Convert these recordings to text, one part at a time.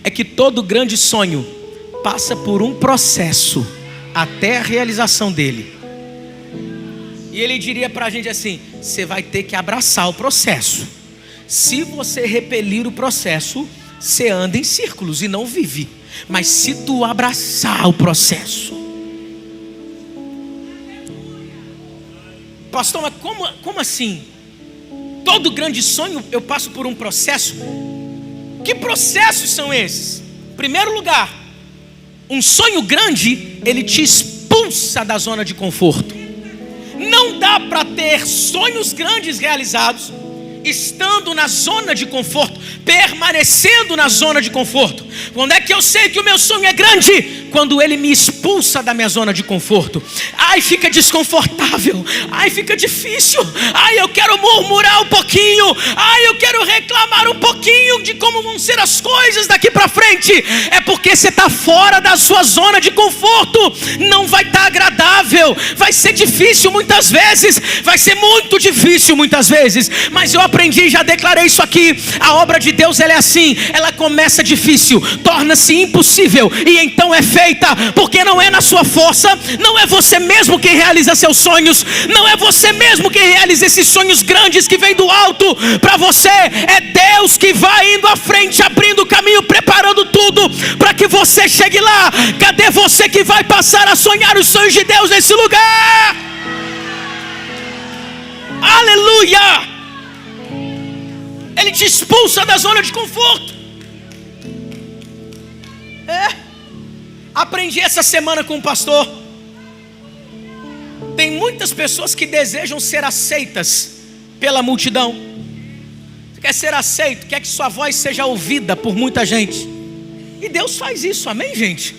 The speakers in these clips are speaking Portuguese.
é que todo grande sonho passa por um processo até a realização dele. E ele diria para a gente assim: você vai ter que abraçar o processo. Se você repelir o processo, você anda em círculos e não vive. Mas se tu abraçar o processo... Pastor, mas como assim? Todo grande sonho eu passo por um processo? Que processos são esses? Em primeiro lugar, um sonho grande, ele te expulsa da zona de conforto. Não dá para ter sonhos grandes realizados estando na zona de conforto, permanecendo na zona de conforto. Quando é que eu sei que o meu sonho é grande? Quando ele me expulsa da minha zona de conforto. Ai, fica desconfortável. Ai, fica difícil. Ai, eu quero murmurar um pouquinho. Ai, eu quero reclamar um pouquinho de como vão ser as coisas daqui para frente. É porque você está fora da sua zona de conforto. Não vai estar agradável. Vai ser difícil muitas vezes. Vai ser muito difícil muitas vezes. Mas eu aprendi, já declarei isso aqui. A obra de Deus, ela é assim. Ela começa difícil, torna-se impossível, e então é feita. Porque não é na sua força, não é você mesmo quem realiza seus sonhos, não é você mesmo quem realiza esses sonhos grandes que vem do alto para você. É Deus que vai indo à frente, abrindo o caminho, preparando tudo para que você chegue lá. Cadê você que vai passar a sonhar os sonhos de Deus nesse lugar? Aleluia! Ele te expulsa da zona de conforto. Aprendi essa semana com um pastor. Tem muitas pessoas que desejam ser aceitas pela multidão. Você quer ser aceito, quer que sua voz seja ouvida por muita gente. E Deus faz isso, amém, gente?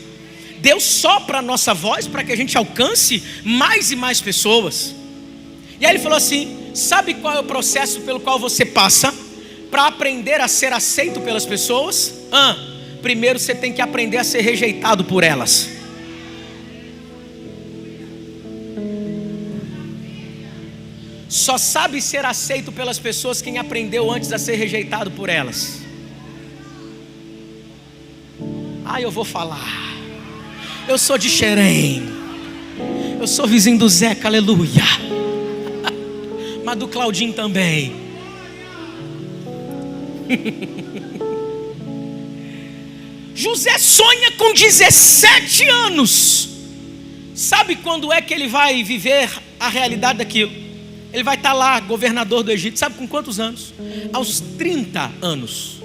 Deus sopra a nossa voz para que a gente alcance mais e mais pessoas. E aí ele falou assim: sabe qual é o processo pelo qual você passa para aprender a ser aceito pelas pessoas? Primeiro você tem que aprender a ser rejeitado por elas. Só sabe ser aceito pelas pessoas quem aprendeu antes a ser rejeitado por elas. Eu vou falar. Eu sou de Xerém. Eu sou vizinho do Zeca, aleluia. Mas do Claudinho também. José sonha com 17 anos. Sabe quando é que ele vai viver a realidade daquilo? Ele vai estar lá, governador do Egito. Sabe com quantos anos? Aos 30 anos.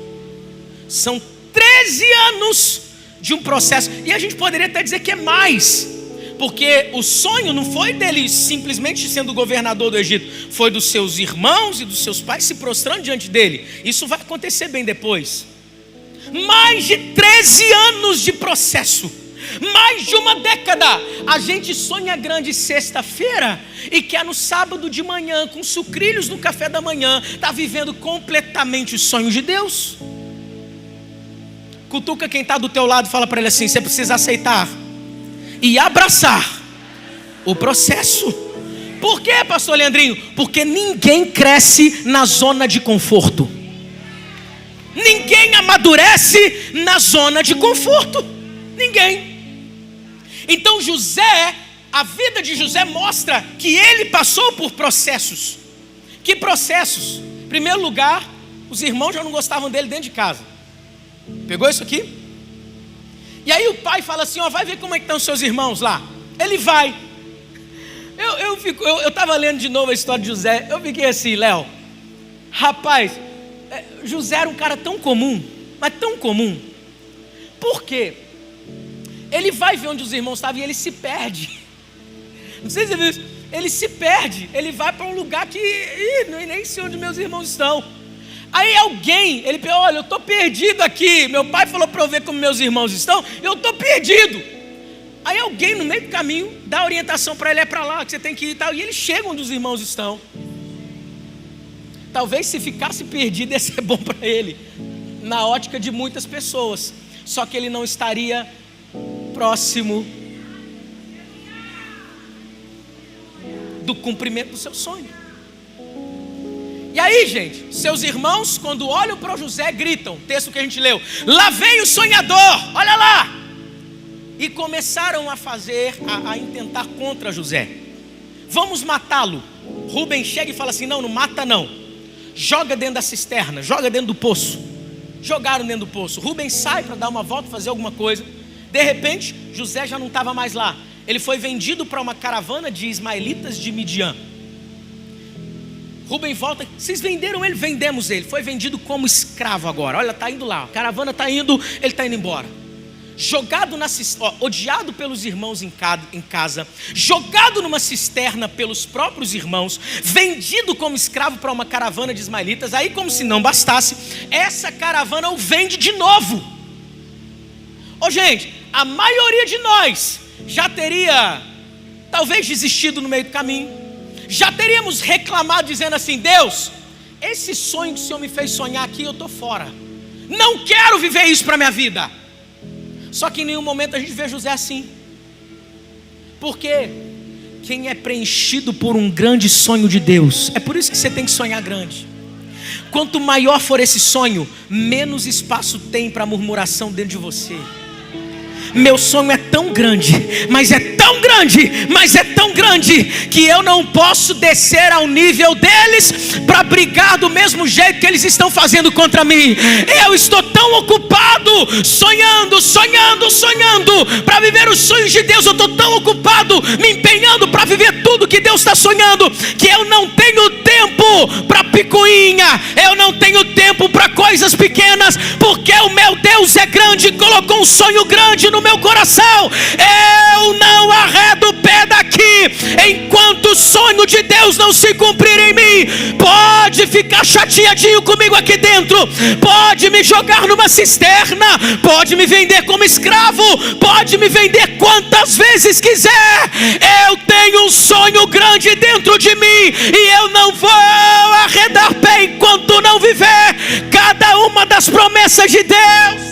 São 13 anos de um processo. E a gente poderia até dizer que é mais, porque o sonho não foi dele simplesmente sendo governador do Egito. Foi dos seus irmãos e dos seus pais se prostrando diante dele. Isso vai acontecer bem depois. Mais de 13 anos de processo, mais de uma década. A gente sonha grande sexta-feira e quer no sábado de manhã, com sucrilhos no café da manhã, está vivendo completamente os sonhos de Deus. Cutuca quem está do teu lado e fala para ele assim: você precisa aceitar e abraçar o processo. Por quê, pastor Leandrinho? Porque ninguém cresce na zona de conforto. Ninguém amadurece na zona de conforto. Ninguém. Então José, a vida de José mostra que ele passou por processos. Que processos? Em primeiro lugar, os irmãos já não gostavam dele dentro de casa. Pegou isso aqui? E aí o pai fala assim: vai ver como é que estão os seus irmãos lá. Ele vai. Eu estava lendo de novo a história de José. Eu fiquei assim: Léo, rapaz, José era um cara tão comum, mas tão comum. Por quê? Ele vai ver onde os irmãos estavam e ele se perde. Não sei se você viu isso. Ele se perde. Ele vai para um lugar que nem sei onde meus irmãos estão. Aí alguém, ele pensa: olha, eu estou perdido aqui. Meu pai falou para eu ver como meus irmãos estão. Eu estou perdido. Aí alguém no meio do caminho dá orientação para ele: é para lá que você tem que ir e tal. E ele chega onde os irmãos estão. Talvez se ficasse perdido ia ser bom para ele, na ótica de muitas pessoas. Só que ele não estaria próximo do cumprimento do seu sonho. E aí, gente, seus irmãos, quando olham para José, gritam, texto que a gente leu: lá vem o sonhador, olha lá! E começaram a a intentar contra José. Vamos matá-lo. Rubem chega e fala assim: não mata não. Joga dentro da cisterna, joga dentro do poço. Jogaram dentro do poço. Rubem sai para dar uma volta, fazer alguma coisa. De repente, José já não estava mais lá. Ele foi vendido para uma caravana de ismaelitas de Midian. Rubem volta: vocês venderam ele? Vendemos ele. Foi vendido como escravo agora. Olha, está indo lá. A caravana está indo, ele está indo embora. Jogado na cisterna, odiado pelos irmãos em casa, jogado numa cisterna pelos próprios irmãos, vendido como escravo para uma caravana de ismaelitas. Aí, como se não bastasse, essa caravana o vende de novo. Gente, a maioria de nós já teria talvez desistido no meio do caminho, já teríamos reclamado dizendo assim: Deus, esse sonho que o Senhor me fez sonhar aqui, eu estou fora, não quero viver isso para a minha vida. Só que em nenhum momento a gente vê José assim. Porque quem é preenchido por um grande sonho de Deus, é por isso que você tem que sonhar grande. Quanto maior for esse sonho, menos espaço tem para murmuração dentro de você. Meu sonho é tão grande, mas é tão grande, mas é tão grande, que eu não posso descer ao nível deles para brigar do mesmo jeito que eles estão fazendo contra mim. Eu estou tão ocupado sonhando para viver os sonhos de Deus. Eu estou tão ocupado me empenhando para viver tudo que Deus está sonhando, que eu não tenho tempo para picuinha, eu não tenho tempo para coisas pequenas, porque o meu Deus é grande e colocou um sonho grande no meu coração. Eu não arredo o pé daqui enquanto o sonho de Deus não se cumprir em mim. Pode ficar chateadinho comigo aqui dentro, pode me jogar numa cisterna, pode me vender como escravo, pode me vender quantas vezes quiser. Eu tenho um sonho grande dentro de mim e eu não vou arredar pé enquanto não viver cada uma das promessas de Deus.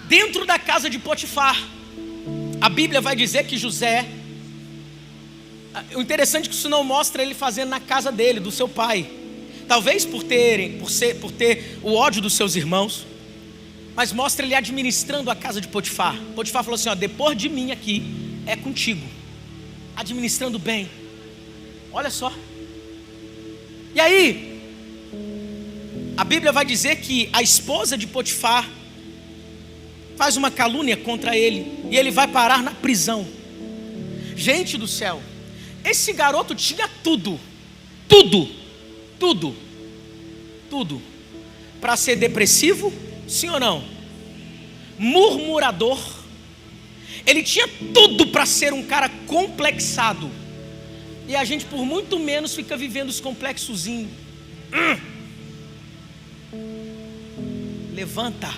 Dentro da casa de Potifar, a Bíblia vai dizer que José, o interessante é que isso não mostra ele fazendo na casa dele, do seu pai, talvez por ter o ódio dos seus irmãos, mas mostra ele administrando a casa de Potifar. Potifar falou assim: depois de mim aqui é contigo, administrando bem. Olha só. E aí, a Bíblia vai dizer que a esposa de Potifar faz uma calúnia contra ele, e ele vai parar na prisão. Gente do céu, esse garoto tinha tudo para ser depressivo, sim ou não? Murmurador. Ele tinha tudo para ser um cara complexado, e a gente por muito menos fica vivendo os complexozinhos. Levanta,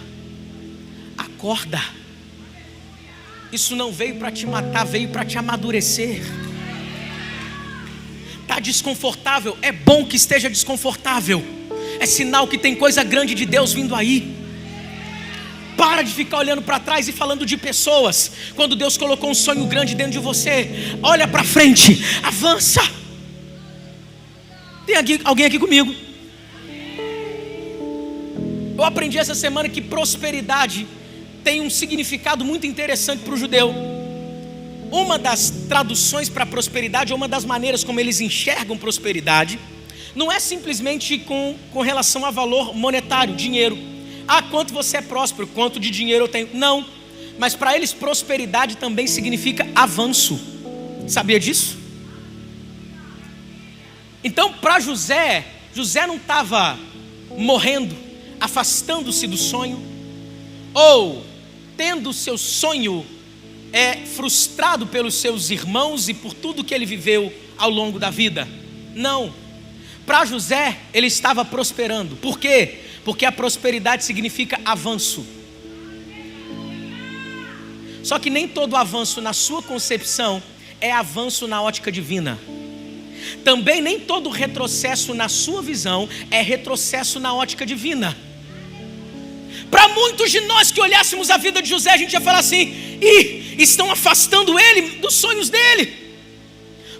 acorda. Isso não veio para te matar, veio para te amadurecer. Está desconfortável, é bom que esteja desconfortável, é sinal que tem coisa grande de Deus vindo aí. Para de ficar olhando para trás e falando de pessoas, quando Deus colocou um sonho grande dentro de você. Olha para frente, avança. Tem alguém aqui comigo? Eu aprendi essa semana que prosperidade tem um significado muito interessante para o judeu. Uma das traduções para prosperidade, ou uma das maneiras como eles enxergam prosperidade, não é simplesmente com relação a valor monetário, dinheiro. Quanto você é próspero, quanto de dinheiro eu tenho. Não, mas para eles prosperidade também significa avanço. Sabia disso? Então para José não estava morrendo, afastando-se do sonho, ou tendo seu sonho frustrado pelos seus irmãos e por tudo que ele viveu ao longo da vida. Não, para José ele estava prosperando. Por quê? Porque a prosperidade significa avanço. Só que nem todo avanço na sua concepção é avanço na ótica divina. Também nem todo retrocesso na sua visão é retrocesso na ótica divina. Para muitos de nós que olhássemos a vida de José, a gente ia falar assim: estão afastando ele dos sonhos dele.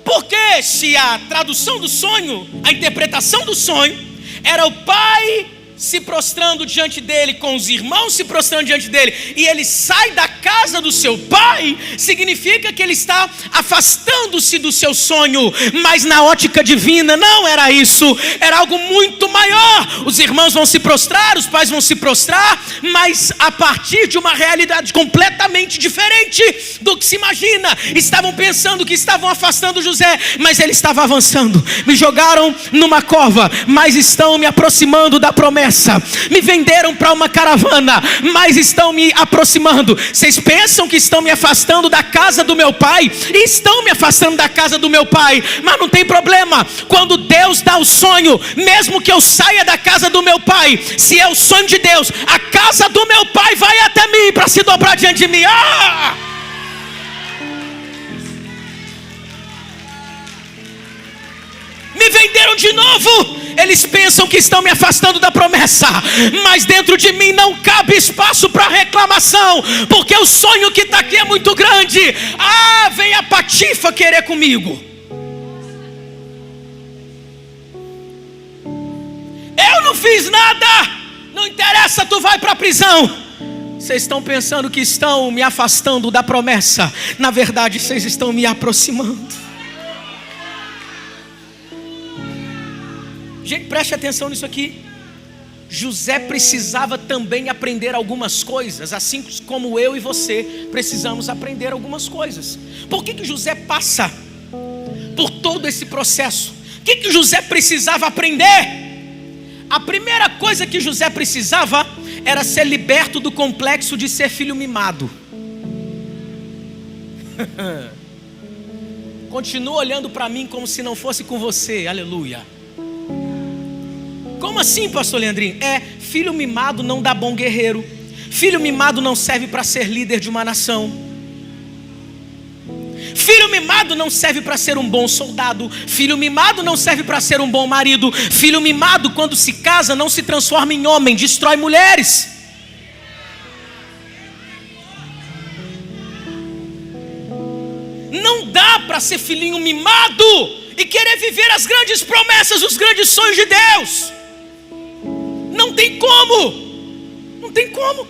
Porque se a tradução do sonho, a interpretação do sonho, era o pai se prostrando diante dele, com os irmãos se prostrando diante dele, e ele sai da casa do seu pai, significa que ele está afastando-se do seu sonho. Mas na ótica divina não era isso, era algo muito maior. Os irmãos vão se prostrar, os pais vão se prostrar, mas a partir de uma realidade completamente diferente do que se imagina. Estavam pensando que estavam afastando José, mas ele estava avançando. Me jogaram numa cova, mas estão me aproximando da promessa. Me venderam para uma caravana, mas estão me aproximando. Vocês pensam que estão me afastando da casa do meu pai? E estão me afastando da casa do meu pai, mas não tem problema. Quando Deus dá o sonho, mesmo que eu saia da casa do meu pai, se é o sonho de Deus, a casa do meu pai vai até mim para se dobrar diante de mim. Me venderam de novo. Eles pensam que estão me afastando da promessa, mas dentro de mim não cabe espaço para reclamação, porque o sonho que está aqui é muito grande. Vem a patifa querer comigo. Eu não fiz nada. Não interessa, tu vai para a prisão. Vocês estão pensando que estão me afastando da promessa, na verdade vocês estão me aproximando. Gente, preste atenção nisso aqui. José precisava também aprender algumas coisas, assim como eu e você precisamos aprender algumas coisas. Por que José passa por todo esse processo? O que José precisava aprender? A primeira coisa que José precisava era ser liberto do complexo de ser filho mimado. Continua olhando para mim como se não fosse com você, aleluia. Como assim, pastor Leandrinho? Filho mimado não dá bom guerreiro. Filho mimado não serve para ser líder de uma nação. Filho mimado não serve para ser um bom soldado. Filho mimado não serve para ser um bom marido. Filho mimado, quando se casa, não se transforma em homem, destrói mulheres. Não dá para ser filhinho mimado e querer viver as grandes promessas, os grandes sonhos de Deus. Não tem como. Não tem como.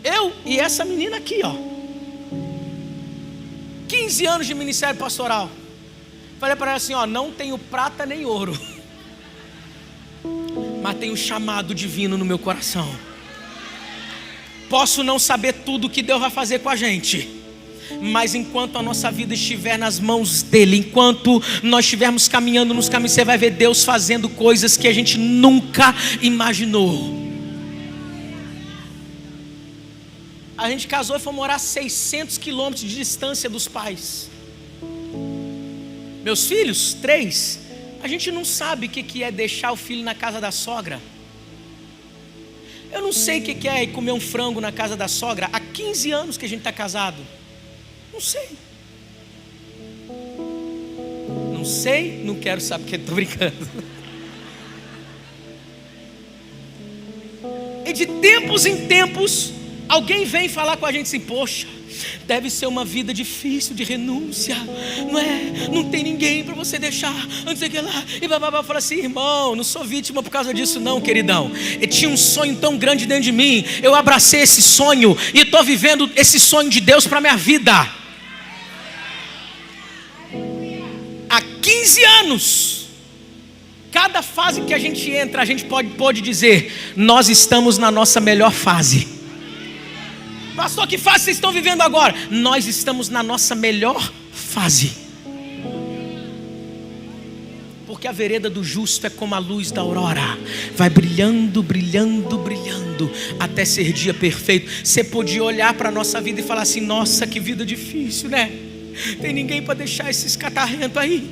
Eu e essa menina aqui, 15 anos de ministério pastoral. Falei para ela assim, não tenho prata nem ouro, mas tenho chamado divino no meu coração. Posso não saber tudo que Deus vai fazer com a gente, mas enquanto a nossa vida estiver nas mãos dele, enquanto nós estivermos caminhando nos caminhos, você vai ver Deus fazendo coisas que a gente nunca imaginou. A gente casou e foi morar a 600 quilômetros de distância dos pais. Meus filhos, 3, a gente não sabe o que é deixar o filho na casa da sogra. Eu não sei o que é ir comer um frango na casa da sogra. Há 15 anos que a gente está casado. Não sei. Não sei, não quero saber, porque estou brincando. E de tempos em tempos, alguém vem falar com a gente assim, poxa, deve ser uma vida difícil de renúncia, não é? Não tem ninguém para você deixar, não sei o que lá. E bababá, fala assim, irmão, não sou vítima por causa disso não, queridão. Eu tinha um sonho tão grande dentro de mim, eu abracei esse sonho e estou vivendo esse sonho de Deus para a minha vida. Há 15 anos, cada fase que a gente entra, a gente pode dizer, nós estamos na nossa melhor fase. Pastor, que fase vocês estão vivendo agora? Nós estamos na nossa melhor fase. Porque a vereda do justo é como a luz da aurora, vai brilhando, brilhando, brilhando, até ser dia perfeito. Você podia olhar para a nossa vida e falar assim, nossa, que vida difícil, né? Tem ninguém para deixar esses catarrentos aí.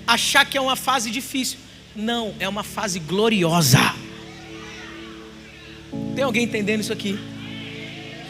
Achar que é uma fase difícil. Não, é uma fase gloriosa. Tem alguém entendendo isso aqui?